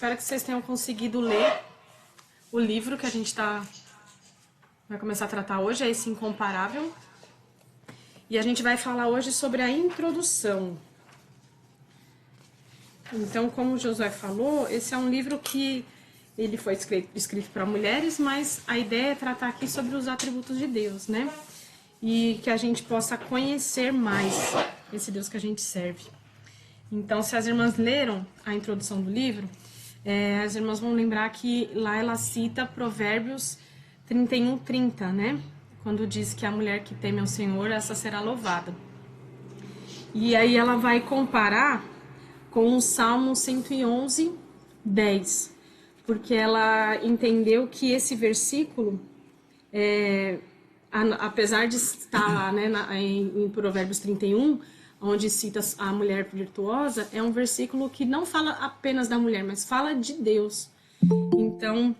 Espero que vocês tenham conseguido ler o livro que a gente vai começar a tratar hoje, é esse Incomparável. E a gente vai falar hoje sobre a introdução. Então, como o Josué falou, esse é um livro que ele foi escrito para mulheres, mas a ideia é tratar aqui sobre os atributos de Deus, né? E que a gente possa conhecer mais esse Deus que a gente serve. Então, se as irmãs leram a introdução do livro, as irmãs vão lembrar que lá ela cita Provérbios 31:30, né? Quando diz que a mulher que teme ao Senhor, essa será louvada. E aí ela vai comparar com o Salmo 111:10, porque ela entendeu que esse versículo, apesar de estar lá, né, em Provérbios 31, onde cita a mulher virtuosa, é um versículo que não fala apenas da mulher, mas fala de Deus. Então,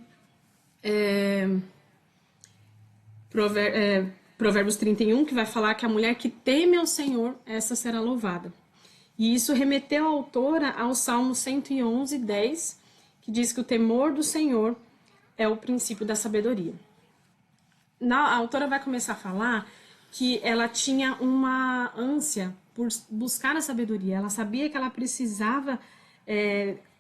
Provérbios 31, que vai falar que a mulher que teme ao Senhor, essa será louvada. E isso remeteu a autora ao Salmo 111:10, que diz que o temor do Senhor é o princípio da sabedoria. A autora vai começar a falar que ela tinha uma ânsia por buscar a sabedoria. Ela sabia que ela precisava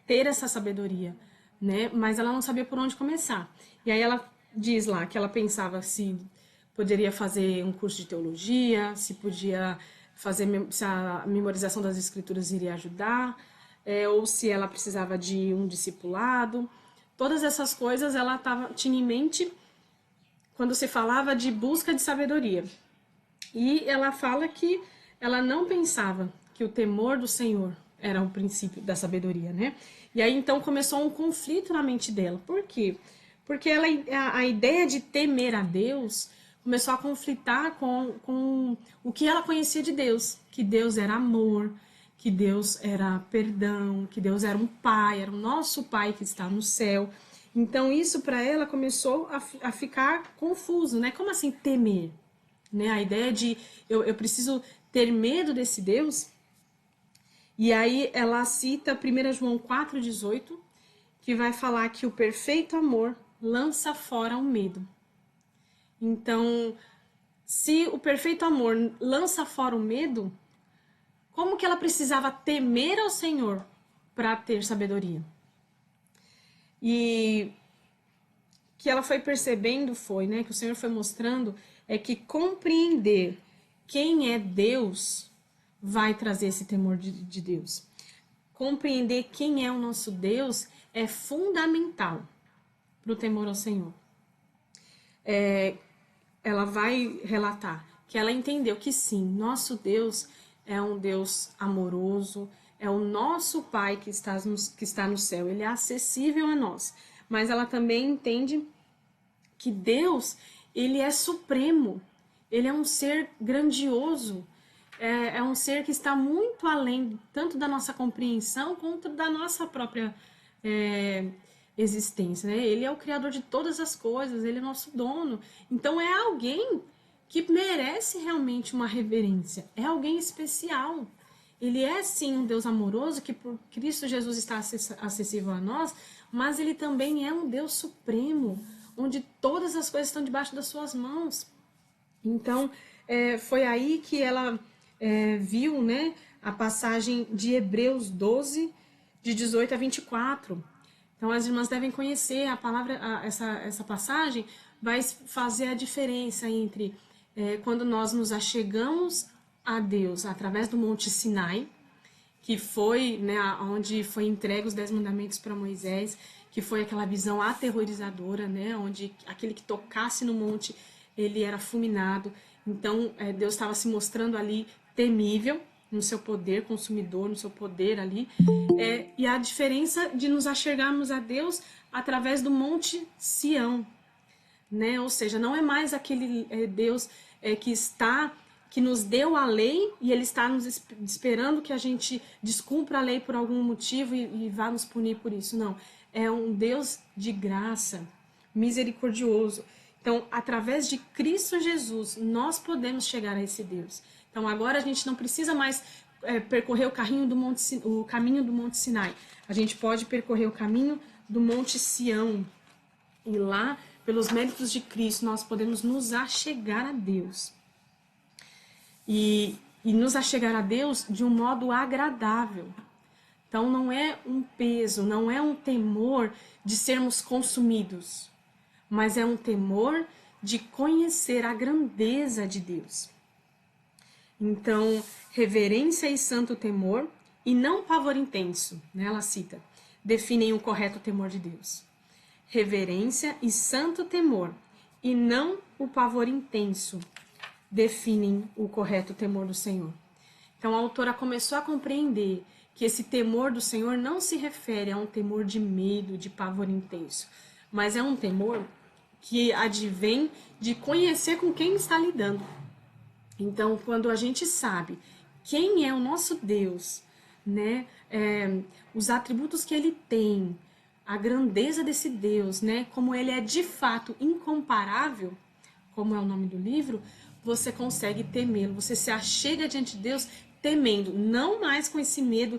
ter essa sabedoria, né? Mas ela não sabia por onde começar. E aí ela diz lá que ela pensava se poderia fazer um curso de teologia, se podia fazer, se a memorização das escrituras iria ajudar, ou se ela precisava de um discipulado. Todas essas coisas ela tinha em mente quando se falava de busca de sabedoria. E ela fala que ela não pensava que o temor do Senhor era o princípio da sabedoria, né? E aí então começou um conflito na mente dela. Por quê? Porque a ideia de temer a Deus começou a conflitar com o que ela conhecia de Deus. Que Deus era amor, que Deus era perdão, que Deus era um pai, era o nosso pai que está no céu. Então isso para ela começou a ficar confuso, né? Como assim temer? Né? A ideia de eu preciso ter medo desse Deus. E aí ela cita 1 João 4,18, que vai falar que o perfeito amor lança fora o medo. Então, se o perfeito amor lança fora o medo, como que ela precisava temer ao Senhor para ter sabedoria? E que ela foi percebendo né, que o Senhor foi mostrando, é que compreender quem é Deus vai trazer esse temor de Deus. Compreender quem é o nosso Deus é fundamental para o temor ao Senhor. Ela vai relatar que ela entendeu que sim, nosso Deus é um Deus amoroso, é o nosso Pai que está no céu, ele é acessível a nós. Mas ela também entende que Deus, ele é supremo, ele é um ser grandioso, é um ser que está muito além tanto da nossa compreensão quanto da nossa própria existência, né? Ele é o criador de todas as coisas, ele é nosso dono. Então é alguém que merece realmente uma reverência, é alguém especial. Ele é sim um Deus amoroso que por Cristo Jesus está acessível a nós, mas ele também é um Deus supremo, onde todas as coisas estão debaixo das suas mãos. Então, foi aí que ela viu, né, a passagem de Hebreus 12, de 18 a 24. Então, as irmãs devem conhecer a palavra, essa passagem vai fazer a diferença entre quando nós nos achegamos a Deus através do Monte Sinai, que foi, né, onde foi entregue os 10 mandamentos para Moisés, que foi aquela visão aterrorizadora, né, onde aquele que tocasse no monte, ele era fulminado. Então, Deus estava se mostrando ali temível no seu poder consumidor, no seu poder ali. E a diferença de nos achegarmos a Deus através do Monte Sião, né? Ou seja, não é mais aquele Deus que nos deu a lei e ele está nos esperando que a gente descumpra a lei por algum motivo e vá nos punir por isso. Não, é um Deus de graça, misericordioso. Então, através de Cristo Jesus, nós podemos chegar a esse Deus. Então, agora a gente não precisa mais percorrer o caminho do Monte Sinai. A gente pode percorrer o caminho do Monte Sião. E lá, pelos méritos de Cristo, nós podemos nos achegar a Deus. E nos achegar a Deus de um modo agradável. Então não é um peso, não é um temor de sermos consumidos, mas é um temor de conhecer a grandeza de Deus. Então, reverência e santo temor, e não pavor intenso, né? Ela cita, definem o correto temor de Deus. Reverência e santo temor, e não o pavor intenso, definem o correto temor do Senhor. Então a autora começou a compreender que esse temor do Senhor não se refere a um temor de medo, de pavor intenso, mas é um temor que advém de conhecer com quem está lidando. Então, quando a gente sabe quem é o nosso Deus, né, os atributos que ele tem, a grandeza desse Deus, né, como ele é de fato incomparável, como é o nome do livro, você consegue temê-lo, você se achega diante de Deus temendo, não mais com esse medo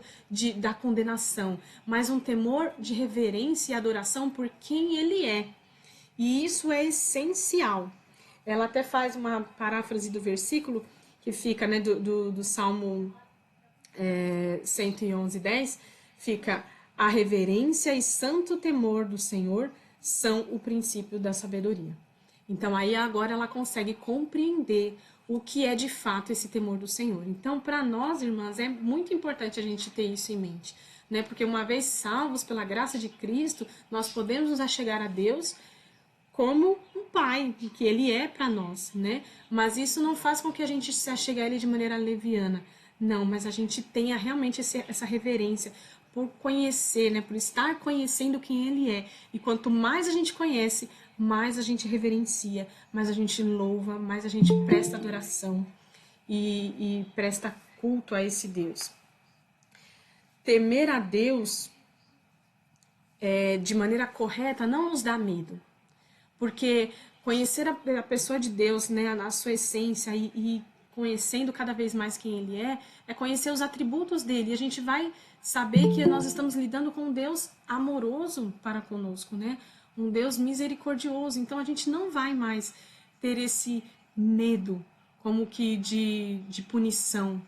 da condenação, mas um temor de reverência e adoração por quem ele é. E isso é essencial. Ela até faz uma paráfrase do versículo que fica, né, do Salmo 111:10, fica: a reverência e santo temor do Senhor são o princípio da sabedoria. Então aí agora ela consegue compreender o que é de fato esse temor do Senhor. Então, para nós, irmãs, é muito importante a gente ter isso em mente, né? Porque uma vez salvos pela graça de Cristo, nós podemos nos achegar a Deus como um pai, que ele é para nós, né? Mas isso não faz com que a gente se achegue a ele de maneira leviana. Não, mas a gente tenha realmente essa reverência por conhecer, né? Por estar conhecendo quem ele é. E quanto mais a gente conhece, mais a gente reverencia, mais a gente louva, mais a gente presta adoração e presta culto a esse Deus. Temer a Deus de maneira correta não nos dá medo, porque conhecer a pessoa de Deus, né, na sua essência e conhecendo cada vez mais quem ele é conhecer os atributos dele. E a gente vai saber que nós estamos lidando com um Deus amoroso para conosco, né? Um Deus misericordioso. Então a gente não vai mais ter esse medo como que de punição,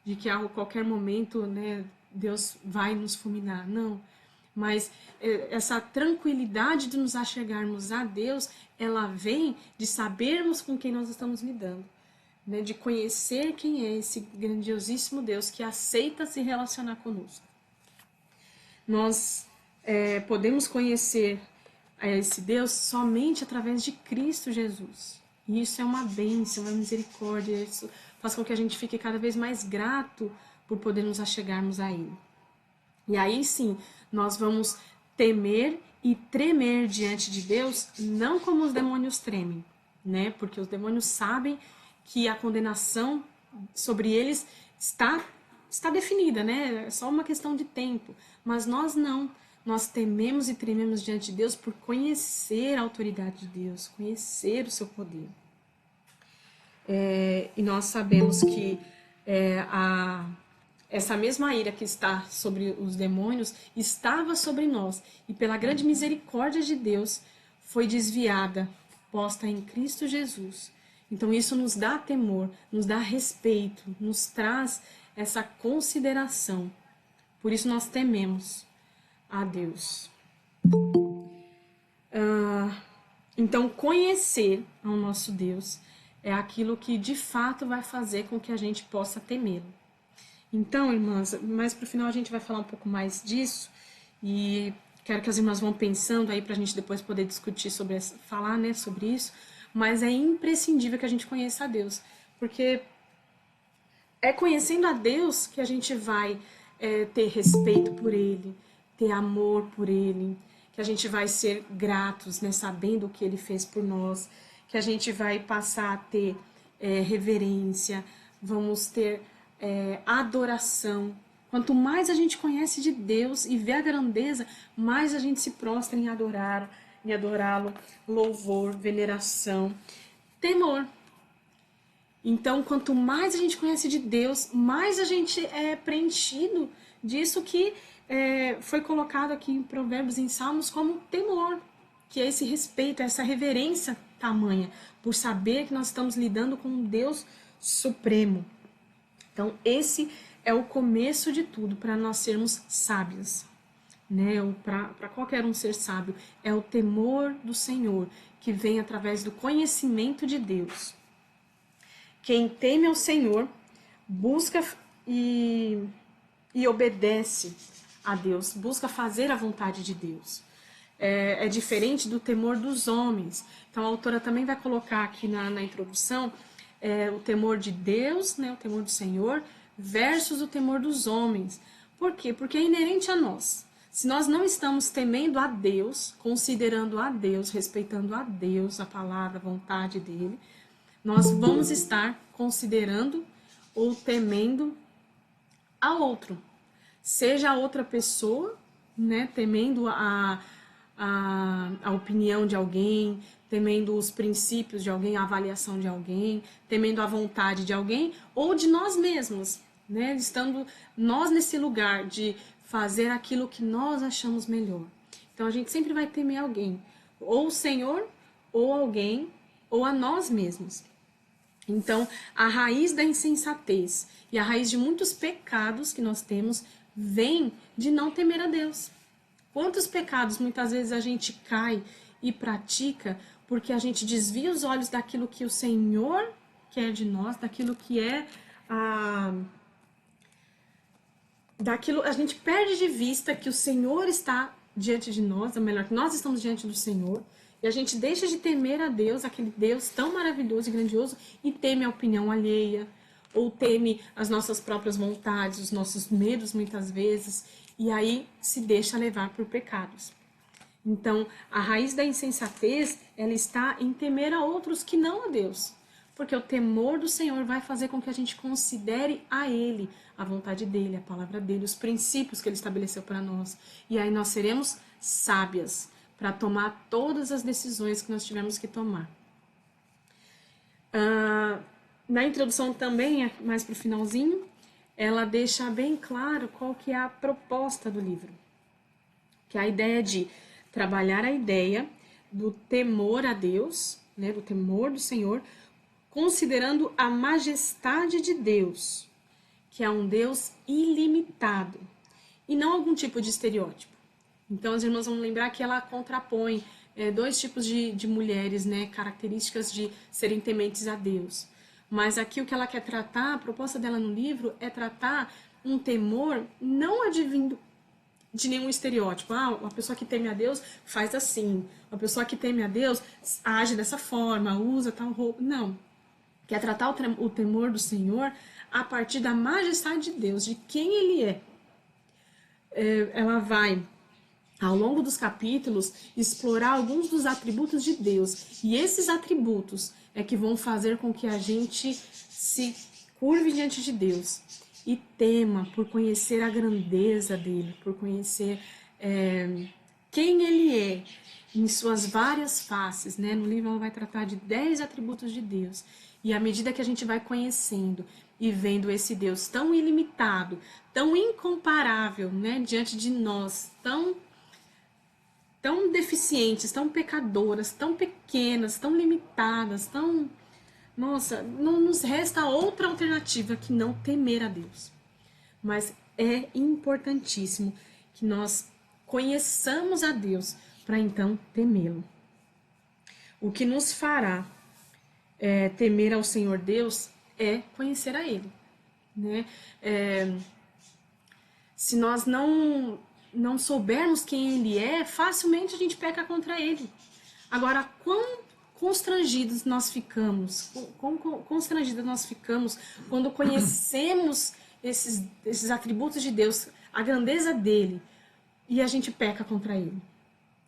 de que a qualquer momento, né, Deus vai nos fulminar. Não. Mas essa tranquilidade de nos achegarmos a Deus, ela vem de sabermos com quem nós estamos lidando, né? De conhecer quem é esse grandiosíssimo Deus que aceita se relacionar conosco. Nós podemos conhecer a esse Deus somente através de Cristo Jesus. E isso é uma bênção, uma misericórdia. Isso faz com que a gente fique cada vez mais grato por poder nos achegarmos a Ele. E aí sim, nós vamos temer e tremer diante de Deus, não como os demônios tremem, né? Porque os demônios sabem que a condenação sobre eles está definida, né? É só uma questão de tempo. Mas nós não. Nós tememos e trememos diante de Deus por conhecer a autoridade de Deus, conhecer o seu poder. E nós sabemos que essa mesma ira que está sobre os demônios estava sobre nós, e pela grande misericórdia de Deus foi desviada, posta em Cristo Jesus. Então isso nos dá temor, nos dá respeito, nos traz essa consideração. Por isso nós tememos a Deus. Então conhecer ao nosso Deus é aquilo que de fato vai fazer com que a gente possa temê-lo. Então, irmãs, mais pro final a gente vai falar um pouco mais disso, e quero que as irmãs vão pensando aí pra gente depois poder discutir falar, né, sobre isso, mas é imprescindível que a gente conheça a Deus, porque é conhecendo a Deus que a gente vai ter respeito por Ele, ter amor por Ele, que a gente vai ser gratos, né, sabendo o que Ele fez por nós, que a gente vai passar a ter reverência, vamos ter adoração. Quanto mais a gente conhece de Deus e vê a grandeza, mais a gente se prostra em adorá-lo, louvor, veneração, temor. Então, quanto mais a gente conhece de Deus, mais a gente é preenchido disso que foi colocado aqui em Provérbios, em Salmos, como temor, que é esse respeito, essa reverência tamanha, por saber que nós estamos lidando com um Deus supremo. Então, esse é o começo de tudo para nós sermos sábios, né? Ou para qualquer um ser sábio, é o temor do Senhor, que vem através do conhecimento de Deus. Quem teme ao Senhor busca e obedece a Deus, busca fazer a vontade de Deus. É diferente do temor dos homens. Então a autora também vai colocar aqui na introdução o temor de Deus, né, o temor do Senhor, versus o temor dos homens. Por quê? Porque é inerente a nós. Se nós não estamos temendo a Deus, considerando a Deus, respeitando a Deus, a palavra, a vontade dele, nós vamos estar considerando ou temendo a outro. Seja a outra pessoa, né, temendo a opinião de alguém, temendo os princípios de alguém, a avaliação de alguém, temendo a vontade de alguém, ou de nós mesmos, né, estando nós nesse lugar de fazer aquilo que nós achamos melhor. Então a gente sempre vai temer alguém, ou o Senhor, ou alguém, ou a nós mesmos. Então, a raiz da insensatez e a raiz de muitos pecados que nós temos vem de não temer a Deus. Quantos pecados muitas vezes a gente cai e pratica porque a gente desvia os olhos daquilo que o Senhor quer de nós, daquilo que é daquilo, a gente perde de vista que o Senhor está diante de nós, ou melhor, que nós estamos diante do Senhor, e a gente deixa de temer a Deus, aquele Deus tão maravilhoso e grandioso, e teme a opinião alheia, ou teme as nossas próprias vontades, os nossos medos muitas vezes, e aí se deixa levar por pecados. Então, a raiz da insensatez, ela está em temer a outros que não a Deus. Porque o temor do Senhor vai fazer com que a gente considere a Ele, a vontade dEle, a palavra dEle, os princípios que Ele estabeleceu para nós. E aí nós seremos sábias para tomar todas as decisões que nós tivermos que tomar. Na introdução também, mais para o finalzinho, ela deixa bem claro qual que é a proposta do livro. Que é a ideia de trabalhar a ideia do temor a Deus, né, do temor do Senhor, considerando a majestade de Deus, que é um Deus ilimitado, e não algum tipo de estereótipo. Então, as irmãs vão lembrar que ela contrapõe dois tipos de mulheres, né, características de serem tementes a Deus. Mas aqui o que ela quer tratar, a proposta dela no livro, é tratar um temor não advindo de nenhum estereótipo. Uma pessoa que teme a Deus faz assim, uma pessoa que teme a Deus age dessa forma, usa tal roupa. Não. Quer tratar o temor do Senhor a partir da majestade de Deus, de quem Ele é. Ela vai, ao longo dos capítulos, explorar alguns dos atributos de Deus. E esses atributos é que vão fazer com que a gente se curve diante de Deus e tema por conhecer a grandeza dele, por conhecer quem ele é em suas várias faces, né? No livro ela vai tratar de 10 atributos de Deus. E à medida que a gente vai conhecendo e vendo esse Deus tão ilimitado, tão incomparável, né, diante de nós, tão deficientes, tão pecadoras, tão pequenas, tão limitadas, tão... Nossa, não nos resta outra alternativa que não temer a Deus. Mas é importantíssimo que nós conheçamos a Deus para então temê-lo. O que nos fará temer ao Senhor Deus é conhecer a Ele, né? Se nós não soubermos quem Ele é, facilmente a gente peca contra Ele. Agora, quão constrangidos nós ficamos, quando conhecemos esses atributos de Deus, a grandeza dele, e a gente peca contra ele.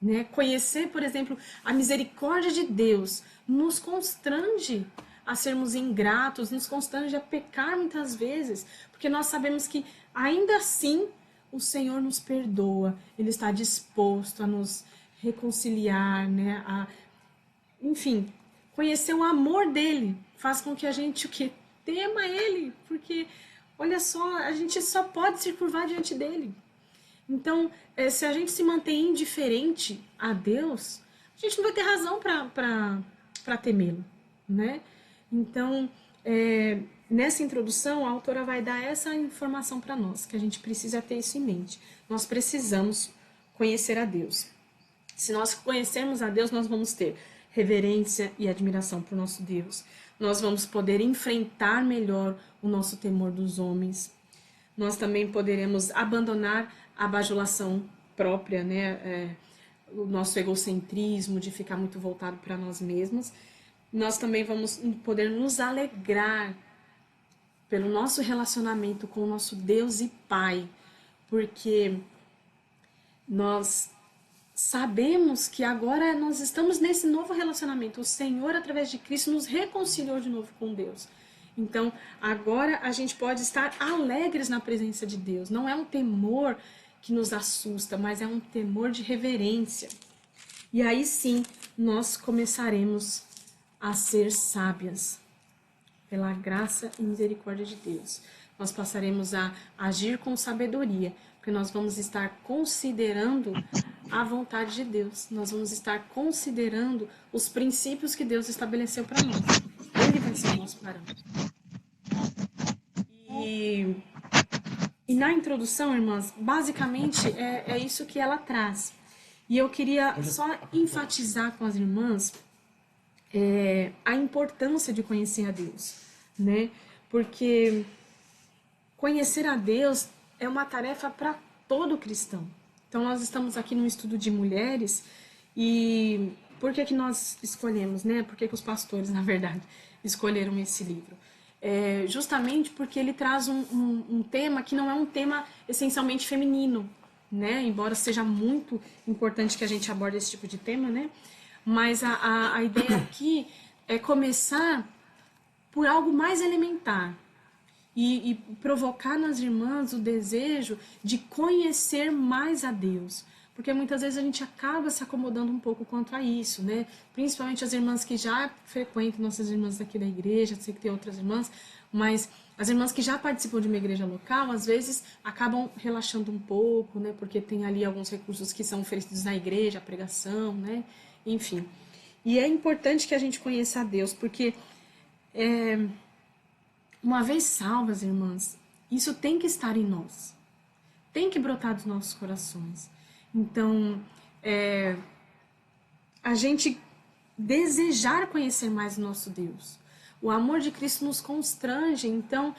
Né? Conhecer, por exemplo, a misericórdia de Deus nos constrange a sermos ingratos, nos constrange a pecar muitas vezes, porque nós sabemos que ainda assim o Senhor nos perdoa, Ele está disposto a nos reconciliar, né? Enfim, conhecer o amor dele faz com que a gente o quê? Tema ele, porque olha só, a gente só pode se curvar diante dele. Então, se a gente se mantém indiferente a Deus, a gente não vai ter razão para temê-lo, né? Então, nessa introdução, a autora vai dar essa informação para nós, que a gente precisa ter isso em mente. Nós precisamos conhecer a Deus. Se nós conhecermos a Deus, nós vamos ter reverência e admiração por nosso Deus. Nós vamos poder enfrentar melhor o nosso temor dos homens. Nós também poderemos abandonar a bajulação própria, né? O nosso egocentrismo de ficar muito voltado para nós mesmos. Nós também vamos poder nos alegrar pelo nosso relacionamento com o nosso Deus e Pai, porque nós sabemos que agora nós estamos nesse novo relacionamento. O Senhor, através de Cristo, nos reconciliou de novo com Deus. Então, agora a gente pode estar alegres na presença de Deus. Não é um temor que nos assusta, mas é um temor de reverência. E aí sim, nós começaremos a ser sábias pela graça e misericórdia de Deus. Nós passaremos a agir com sabedoria, porque nós vamos estar considerando a vontade de Deus. Nós vamos estar considerando os princípios que Deus estabeleceu para nós. Ele vai ser o nosso parâmetro. E na introdução, irmãs, basicamente é isso que ela traz. E eu queria só enfatizar com as irmãs a importância de conhecer a Deus, né? Porque conhecer a Deus é uma tarefa para todo cristão. Então, nós estamos aqui num estudo de mulheres e por que nós escolhemos, né? Por que os pastores, na verdade, escolheram esse livro? Justamente porque ele traz um tema que não é um tema essencialmente feminino, né? Embora seja muito importante que a gente aborde esse tipo de tema, né? Mas a ideia aqui é começar por algo mais elementar e provocar nas irmãs o desejo de conhecer mais a Deus. Porque muitas vezes a gente acaba se acomodando um pouco quanto a isso, né? Principalmente as irmãs que já frequentam, nossas irmãs daqui da igreja, sei que tem outras irmãs, mas as irmãs que já participam de uma igreja local, às vezes acabam relaxando um pouco, né? Porque tem ali alguns recursos que são oferecidos na igreja, a pregação, né? Enfim. E é importante que a gente conheça a Deus, porque uma vez salvas, irmãs, isso tem que estar em nós. Tem que brotar dos nossos corações. Então, a gente desejar conhecer mais o nosso Deus. O amor de Cristo nos constrange, então,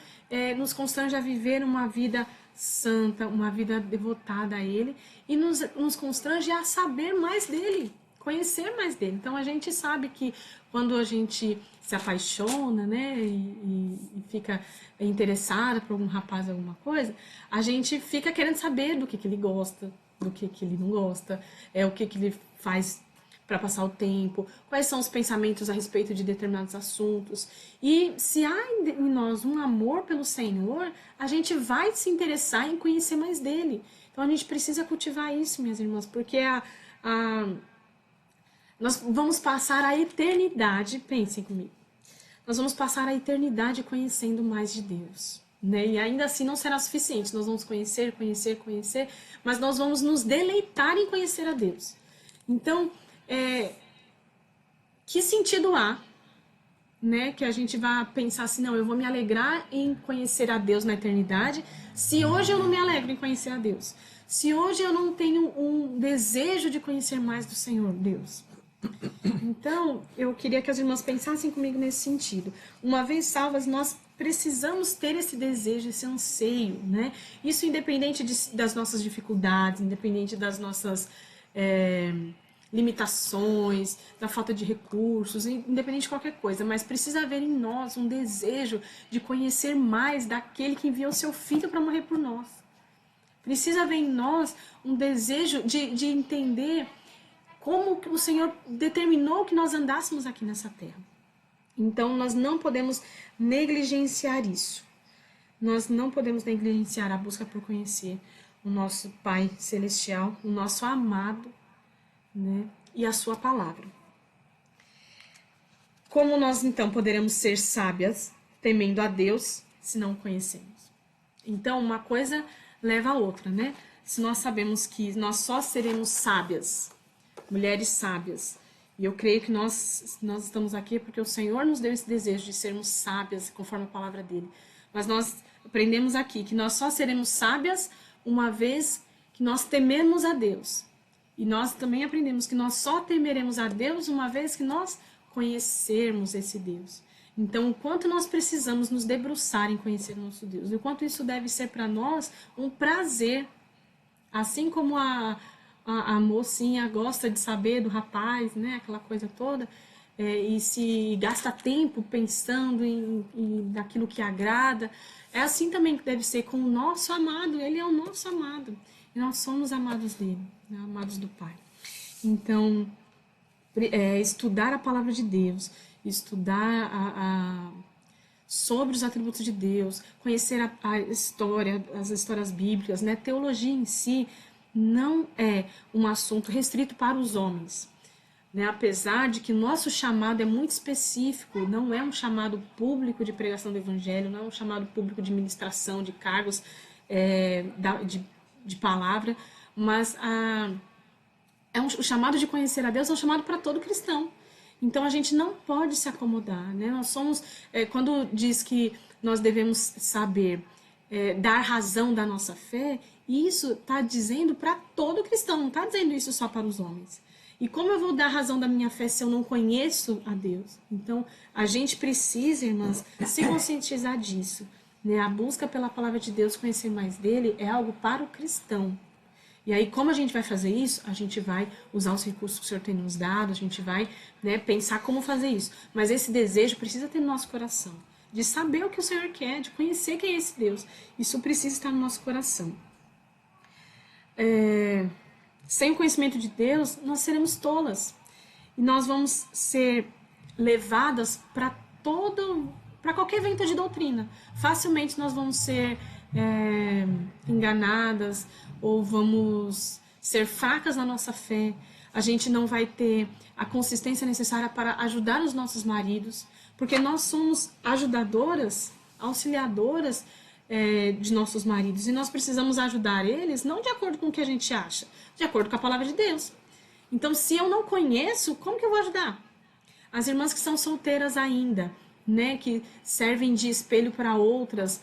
nos constrange a viver uma vida santa, uma vida devotada a Ele, e nos constrange a saber mais dEle, conhecer mais dEle. Então, a gente sabe que quando a gente se apaixona, né, e fica interessada por algum rapaz, alguma coisa, a gente fica querendo saber do que ele gosta, do que ele não gosta, o que ele faz para passar o tempo, quais são os pensamentos a respeito de determinados assuntos. E se há em nós um amor pelo Senhor, a gente vai se interessar em conhecer mais dele. Então a gente precisa cultivar isso, minhas irmãs, porque nós vamos passar a eternidade, pensem comigo, nós vamos passar a eternidade conhecendo mais de Deus. Né? E ainda assim não será suficiente, nós vamos conhecer, mas nós vamos nos deleitar em conhecer a Deus. Então, que sentido há, né, que a gente vá pensar assim, não, eu vou me alegrar em conhecer a Deus na eternidade, se hoje eu não me alegro em conhecer a Deus? Se hoje eu não tenho um desejo de conhecer mais do Senhor, Deus? Então, eu queria que as irmãs pensassem comigo nesse sentido. Uma vez salvas, nós precisamos ter esse desejo, esse anseio, né? Isso independente das nossas dificuldades, independente das nossas limitações, da falta de recursos, independente de qualquer coisa, mas precisa haver em nós um desejo de conhecer mais daquele que enviou seu Filho para morrer por nós. Precisa haver em nós um desejo de entender como o Senhor determinou que nós andássemos aqui nessa terra. Então, nós não podemos negligenciar isso. Nós não podemos negligenciar a busca por conhecer o nosso Pai Celestial, o nosso amado, né, e a sua palavra. Como nós, então, poderemos ser sábias, temendo a Deus, se não o conhecemos? Então, uma coisa leva a outra, né? Se nós sabemos que nós só seremos sábias, mulheres sábias, e eu creio que nós estamos aqui porque o Senhor nos deu esse desejo de sermos sábias, conforme a palavra dele. Mas nós aprendemos aqui que nós só seremos sábias uma vez que nós temermos a Deus. E nós também aprendemos que nós só temeremos a Deus uma vez que nós conhecermos esse Deus. Então, o quanto nós precisamos nos debruçar em conhecer o nosso Deus, e o quanto isso deve ser para nós um prazer, assim como a mocinha gosta de saber do rapaz, né, aquela coisa toda, e se gasta tempo pensando naquilo que agrada, é assim também que deve ser com o nosso amado. Ele é o nosso amado, e nós somos amados dele, né, amados do Pai. Então, estudar a palavra de Deus, estudar sobre os atributos de Deus, conhecer a história, as histórias bíblicas, né? Teologia em si não é um assunto restrito para os homens, né? Apesar de que nosso chamado é muito específico, não é um chamado público de pregação do evangelho, não é um chamado público de ministração, de cargos, de palavra, mas o chamado de conhecer a Deus é um chamado para todo cristão. Então a gente não pode se acomodar, né? Nós somos, quando diz que nós devemos saber dar razão da nossa fé, isso está dizendo para todo cristão, não está dizendo isso só para os homens. E como eu vou dar razão da minha fé se eu não conheço a Deus? Então a gente precisa, irmãs, se conscientizar disso, né? A busca pela palavra de Deus, conhecer mais dele, é algo para o cristão. E aí, como a gente vai fazer isso? A gente vai usar os recursos que o Senhor tem nos dado, a gente vai, né, pensar como fazer isso. Mas esse desejo precisa ter no nosso coração, de saber o que o Senhor quer, de conhecer quem é esse Deus. Isso precisa estar no nosso coração. Sem o conhecimento de Deus, nós seremos tolas. E nós vamos ser levadas para qualquer vento de doutrina. Facilmente nós vamos ser enganadas, ou vamos ser fracas na nossa fé. A gente não vai ter a consistência necessária para ajudar os nossos maridos, porque nós somos ajudadoras, auxiliadoras de nossos maridos, e nós precisamos ajudar eles não de acordo com o que a gente acha, de acordo com a palavra de Deus. Então, se eu não conheço, como que eu vou ajudar? As irmãs que são solteiras ainda, né, que servem de espelho para outras,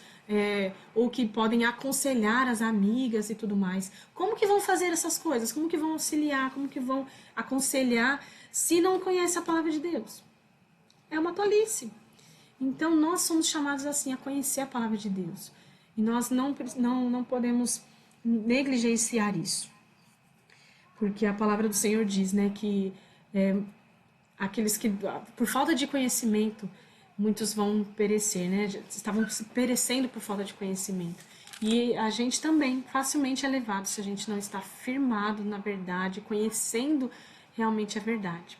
ou que podem aconselhar as amigas e tudo mais. Como que vão fazer essas coisas? Como que vão auxiliar? Como que vão aconselhar se não conhecem a palavra de Deus? É uma tolice. Então, nós somos chamados assim a conhecer a palavra de Deus. E nós não podemos negligenciar isso. Porque a palavra do Senhor diz, né, que aqueles que, por falta de conhecimento, muitos vão perecer, né? Estavam perecendo por falta de conhecimento. E a gente também facilmente é levado se a gente não está firmado na verdade, conhecendo realmente a verdade.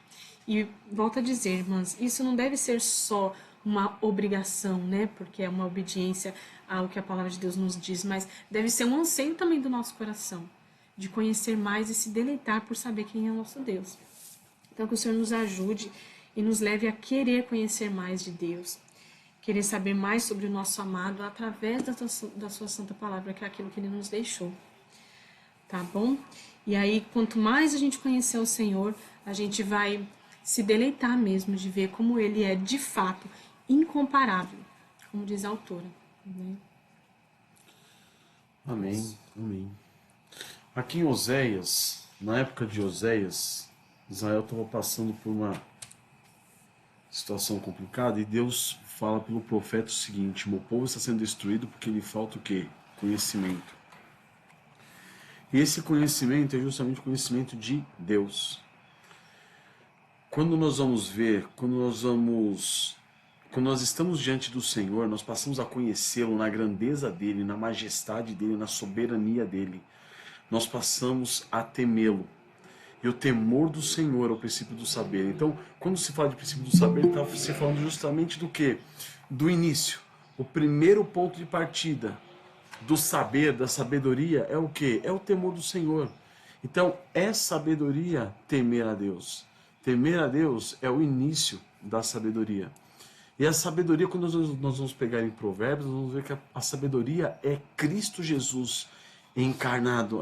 E volto a dizer, irmãs, isso não deve ser só uma obrigação, né? Porque é uma obediência ao que a palavra de Deus nos diz, mas deve ser um anseio também do nosso coração, de conhecer mais e se deleitar por saber quem é o nosso Deus. Então, que o Senhor nos ajude e nos leve a querer conhecer mais de Deus, querer saber mais sobre o nosso amado através da sua santa palavra, que é aquilo que ele nos deixou. Tá bom? E aí, quanto mais a gente conhecer o Senhor, a gente vai se deleitar mesmo de ver como ele é, de fato, incomparável, como diz a autora. Né? Amém, amém. Aqui em Oséias, na época de Oséias, Israel estava passando por uma situação complicada, e Deus fala pelo profeta o seguinte: meu povo está sendo destruído porque lhe falta o quê? Conhecimento. E esse conhecimento é justamente o conhecimento de Deus. Quando nós vamos ver, quando nós estamos diante do Senhor, nós passamos a conhecê-lo na grandeza dele, na majestade dele, na soberania dele. Nós passamos a temê-lo. E o temor do Senhor é o princípio do saber. Então, quando se fala de princípio do saber, está se falando justamente do quê? Do início. O primeiro ponto de partida do saber, da sabedoria, é o quê? É o temor do Senhor. Então, é sabedoria temer a Deus. Temer a Deus é o início da sabedoria. E a sabedoria, quando nós vamos pegar em Provérbios, nós vamos ver que a sabedoria é Cristo Jesus encarnado.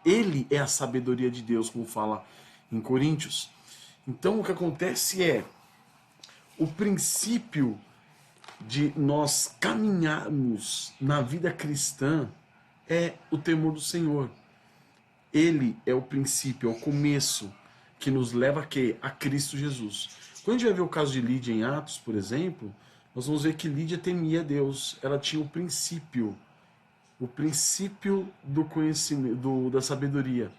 Ele é a sabedoria de Deus, como fala em Coríntios. Então o que acontece é o princípio de nós caminharmos na vida cristã é o temor do Senhor. Ele é o princípio, é o começo que nos leva a quê? A Cristo Jesus. Quando a gente vai ver o caso de Lídia em Atos, por exemplo, nós vamos ver que Lídia temia Deus. Ela tinha o princípio do conhecimento, da sabedoria.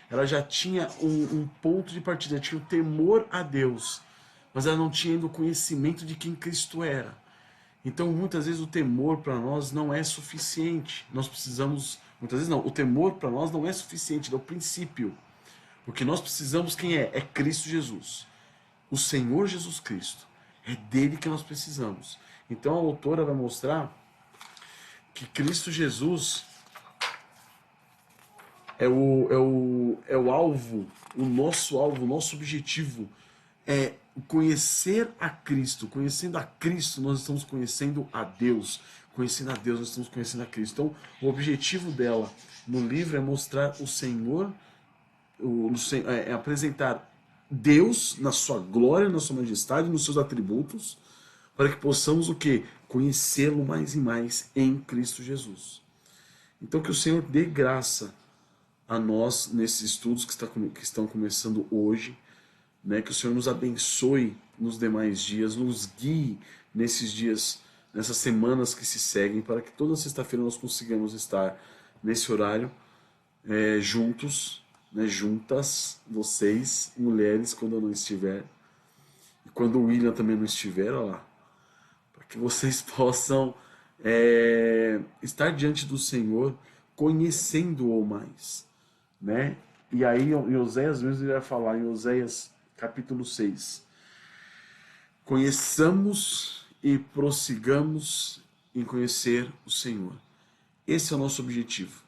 Ela já tinha um ponto de partida, ela tinha o temor a Deus, mas ela não tinha ainda o conhecimento de quem Cristo era. Então, muitas vezes o temor para nós não é suficiente. Nós precisamos, muitas vezes não, o temor para nós não é suficiente, é o princípio. O que nós precisamos, quem é? É Cristo Jesus. O Senhor Jesus Cristo. É dele que nós precisamos. Então a autora vai mostrar que Cristo Jesus é o alvo, o nosso objetivo é conhecer a Cristo. Conhecendo a Cristo, nós estamos conhecendo a Deus. Conhecendo a Deus, nós estamos conhecendo a Cristo. Então, o objetivo dela no livro é mostrar o Senhor, é apresentar Deus na sua glória, na sua majestade, nos seus atributos, para que possamos o quê? Conhecê-lo mais e mais em Cristo Jesus. Então que o Senhor dê graça a nós nesses estudos que estão começando hoje, né? Que o Senhor nos abençoe nos demais dias, nos guie nesses dias, nessas semanas que se seguem, para que toda sexta-feira nós consigamos estar nesse horário juntos, né, juntas, vocês, mulheres, quando eu não estiver, e quando o William também não estiver, olha lá, para que vocês possam estar diante do Senhor, conhecendo-o mais, né? E aí em Oséias mesmo ele vai falar, em Oséias capítulo 6, conheçamos e prossigamos em conhecer o Senhor. Esse é o nosso objetivo.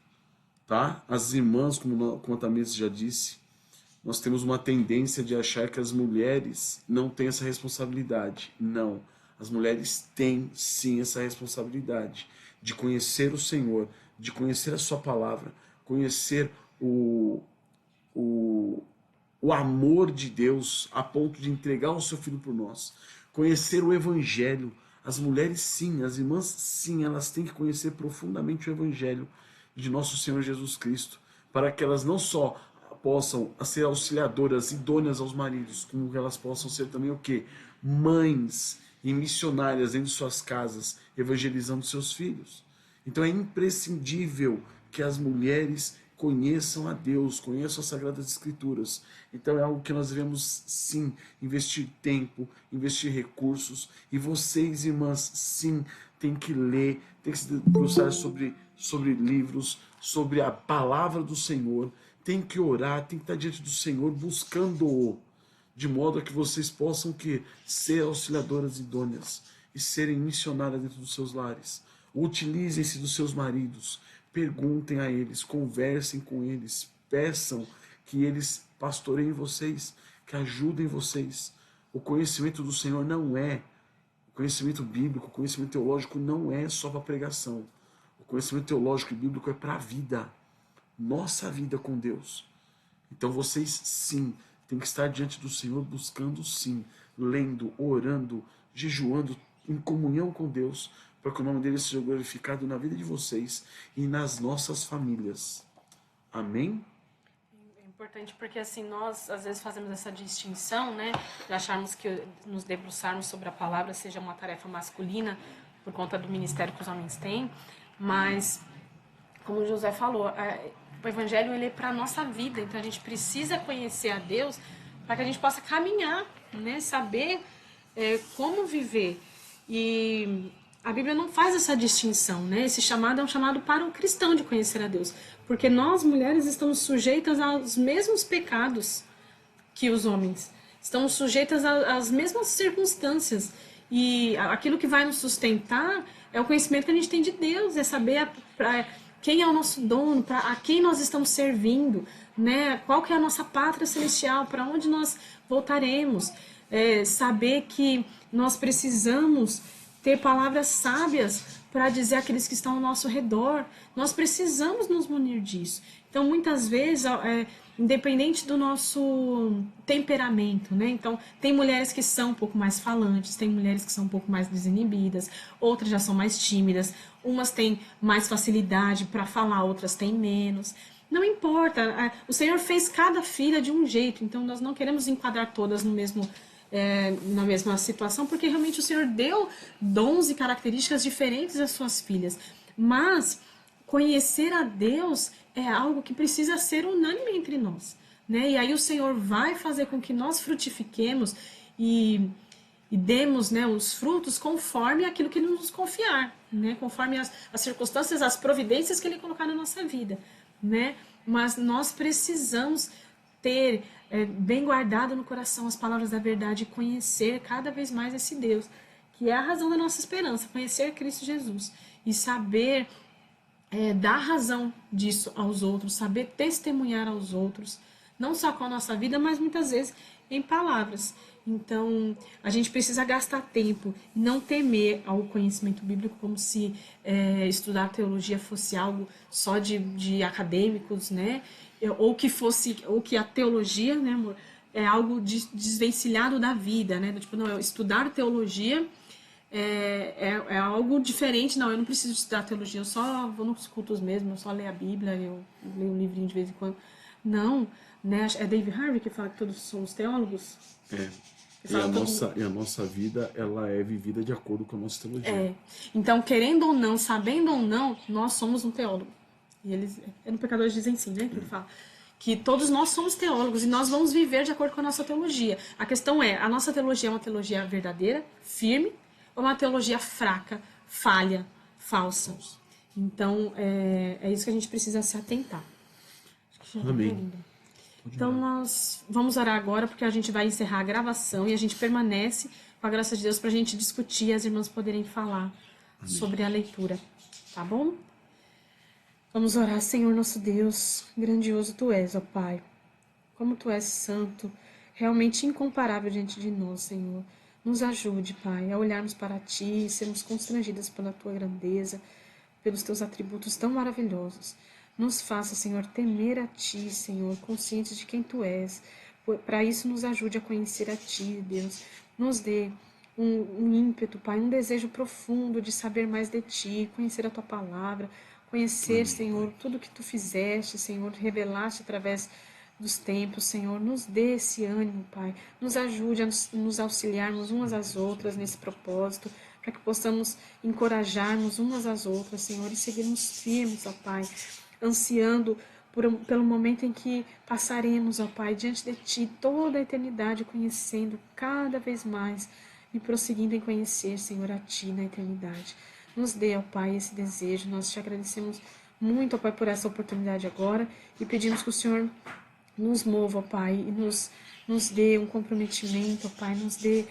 Tá? As irmãs, como a Tamires já disse, nós temos uma tendência de achar que as mulheres não têm essa responsabilidade. Não, as mulheres têm sim essa responsabilidade de conhecer o Senhor, de conhecer a sua palavra, conhecer o amor de Deus a ponto de entregar o seu filho por nós, conhecer o Evangelho. As mulheres sim, as irmãs sim, elas têm que conhecer profundamente o Evangelho de nosso Senhor Jesus Cristo, para que elas não só possam ser auxiliadoras idôneas aos maridos, como elas possam ser também o quê? Mães e missionárias dentro de suas casas, evangelizando seus filhos. Então é imprescindível que as mulheres conheçam a Deus, conheçam as Sagradas Escrituras. Então é algo que nós devemos sim investir tempo, investir recursos, e vocês, irmãs, sim, têm que ler, têm que se debruçar sobre livros, sobre a palavra do Senhor, tem que orar, tem que estar diante do Senhor buscando-o, de modo a que vocês possam ser auxiliadoras idôneas e serem missionárias dentro dos seus lares. Utilizem-se dos seus maridos, perguntem a eles, conversem com eles, peçam que eles pastoreiem vocês, que ajudem vocês. O conhecimento do Senhor não é, o conhecimento bíblico, o conhecimento teológico não é só para pregação. O conhecimento teológico e bíblico é para a vida, nossa vida com Deus. Então vocês sim, têm que estar diante do Senhor buscando sim, lendo, orando, jejuando, em comunhão com Deus, para que o nome dele seja glorificado na vida de vocês e nas nossas famílias. Amém? É importante porque assim, nós às vezes fazemos essa distinção, né? De acharmos que nos debruçarmos sobre a palavra seja uma tarefa masculina, por conta do ministério que os homens têm, mas, como o José falou, o evangelho ele é para a nossa vida, então a gente precisa conhecer a Deus para que a gente possa caminhar, né? Saber como viver. E a Bíblia não faz essa distinção, né? Esse chamado é um chamado para um cristão de conhecer a Deus, porque nós, mulheres, estamos sujeitas aos mesmos pecados que os homens, estamos sujeitas às mesmas circunstâncias, e aquilo que vai nos sustentar é o conhecimento que a gente tem de Deus, é saber quem é o nosso dono, a quem nós estamos servindo, né? Qual que é a nossa pátria celestial, para onde nós voltaremos. Saber que nós precisamos ter palavras sábias para dizer àqueles que estão ao nosso redor. Nós precisamos nos munir disso. Então, muitas vezes, independente do nosso temperamento, né? Então, tem mulheres que são um pouco mais falantes, tem mulheres que são um pouco mais desinibidas, outras já são mais tímidas, umas têm mais facilidade para falar, outras têm menos. Não importa, o Senhor fez cada filha de um jeito, então nós não queremos enquadrar todas na mesma situação, porque realmente o Senhor deu dons e características diferentes às suas filhas. Mas conhecer a Deus é algo que precisa ser unânime entre nós, né? E aí o Senhor vai fazer com que nós frutifiquemos e demos, né, os frutos conforme aquilo que Ele nos confiar, né? Conforme as circunstâncias, as providências que Ele colocar na nossa vida, né? Mas nós precisamos ter bem guardado no coração as palavras da verdade e conhecer cada vez mais esse Deus, que é a razão da nossa esperança, conhecer Cristo Jesus e saber dar razão disso aos outros, saber testemunhar aos outros, não só com a nossa vida, mas muitas vezes em palavras. Então, a gente precisa gastar tempo e não temer ao conhecimento bíblico como se estudar teologia fosse algo só de acadêmicos, né? Ou que a teologia, né, amor, é algo desvencilhado da vida, né? Tipo, não, estudar teologia é algo diferente. Não, eu não preciso estudar teologia, eu só vou nos cultos mesmo, eu só leio a Bíblia, eu leio um livrinho de vez em quando. Não, né? É Dave Harvey que fala que todos somos teólogos. E a nossa vida, ela é vivida de acordo com a nossa teologia. Então, querendo ou não, sabendo ou não, nós somos um teólogo. E eles, no Pecadores Dizem Sim, né? Que ele fala que todos nós somos teólogos e nós vamos viver de acordo com a nossa teologia. A questão é, a nossa teologia é uma teologia verdadeira, firme, ou uma teologia fraca, falha, falsa? Então, é isso que a gente precisa se atentar. Amém. Então, nós vamos orar agora, porque a gente vai encerrar a gravação e a gente permanece com a graça de Deus para a gente discutir e as irmãs poderem falar sobre a leitura. Tá bom? Vamos orar. Senhor nosso Deus, grandioso Tu és, ó Pai. Como Tu és santo, realmente incomparável diante de nós, Senhor. Nos ajude, Pai, a olharmos para Ti e sermos constrangidas pela Tua grandeza, pelos Teus atributos tão maravilhosos. Nos faça, Senhor, temer a Ti, Senhor, conscientes de quem Tu és. Para isso, nos ajude a conhecer a Ti, Deus. Nos dê um ímpeto, Pai, um desejo profundo de saber mais de Ti, conhecer a Tua palavra, conhecer, Senhor, tudo que Tu fizeste, Senhor, revelaste através dos tempos, Senhor. Nos dê esse ânimo, Pai. Nos ajude a nos auxiliarmos umas às outras nesse propósito, para que possamos encorajarmos umas às outras, Senhor, e seguirmos firmes, ó Pai, ansiando pelo momento em que passaremos, ó Pai, diante de Ti toda a eternidade, conhecendo cada vez mais e prosseguindo em conhecer, Senhor, a Ti na eternidade. Nos dê, ó Pai, esse desejo. Nós Te agradecemos muito, ó Pai, por essa oportunidade agora e pedimos que o Senhor nos mova, ó Pai, e nos dê um comprometimento, ó Pai, nos dê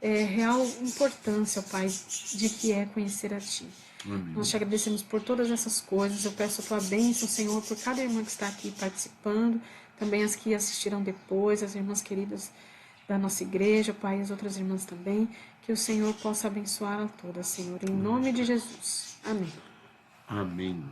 real importância, ó Pai, de que é conhecer a Ti. Amém. Nós Te agradecemos por todas essas coisas. Eu peço a Tua bênção, Senhor, por cada irmã que está aqui participando, também as que assistirão depois, as irmãs queridas da nossa igreja, Pai, e as outras irmãs também, que o Senhor possa abençoar a todas, Senhor, em nome de Jesus. Amém. Amém.